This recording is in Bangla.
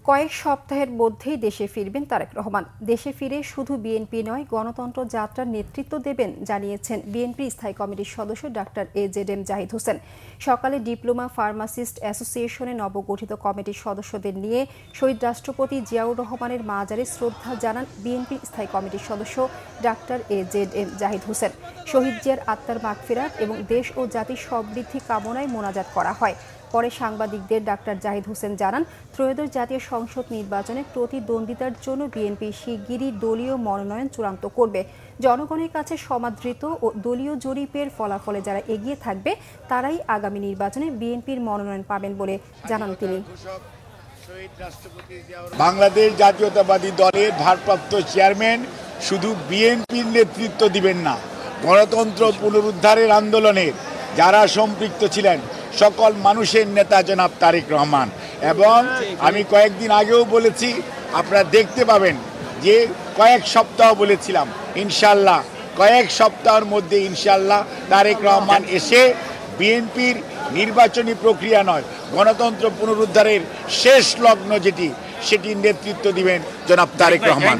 কয়েক সপ্তাহের মধ্যেই দেশে ফিরবেন তারেক রহমান। দেশে ফিরে শুধু বিএনপি নয়, গণতন্ত্র যাত্রার নেতৃত্ব দেবেন জানিয়েছেন বিএনপি স্থায়ী কমিটির সদস্য ডাক্তার এজেডএম জাহিদ হোসেন। সকালে ডিপ্লোমা ফার্মাসিস্ট অ্যাসোসিয়েশনের নবগঠিত কমিটির সদস্যদের নিয়ে শহীদ রাষ্ট্রপতি জিয়াউর রহমানের মাজারে শ্রদ্ধা জানান বিএনপি স্থায়ী কমিটির সদস্য ডাক্তার এজেডএম জাহিদ হোসেন। শহীদ জিয়ার আত্মার মাগফিরাত এবং দেশ ও জাতির সমৃদ্ধি কামনায় মোনাজাত করা হয়। পরে সাংবাদিকদের ডাক্তার জাহিদ হোসেন জানান, ত্রয়োদশ জাতীয় সংসদ নির্বাচনে প্রতিদ্বন্দ্বিতার জন্য বিএনপি শিগগিরই দলীয় মনোনয়ন চূড়ান্ত করবে। জনগণের কাছে সমাদৃত ও দলীয় জরিপের ফলাফলে যারা এগিয়ে থাকবে তারাই আগামী নির্বাচনে বিএনপির মনোনয়ন পাবেন বলে জানান তিনি। বাংলাদেশ জাতীয়তাবাদী দলের ভারপ্রাপ্ত চেয়ারম্যান শুধু বিএনপির নেতৃত্ব দিবেন না, গণতন্ত্র পুনরুদ্ধারের আন্দোলনের যারা সম্পৃক্ত ছিলেন সকল মানুষের নেতা জনাব তারেক রহমান। এবং আমি কয়েকদিন আগেও বলেছি, আপনারা দেখতে পাবেন যে কয়েক সপ্তাহ বলেছিলাম, ইনশাল্লাহ কয়েক সপ্তাহের মধ্যে ইনশাল্লাহ তারেক রহমান এসে বিএনপির নির্বাচনী প্রক্রিয়া নয়, গণতন্ত্র পুনরুদ্ধারের শেষ লগ্ন যেটি, সেটির নেতৃত্ব দিবেন জনাব তারেক রহমান।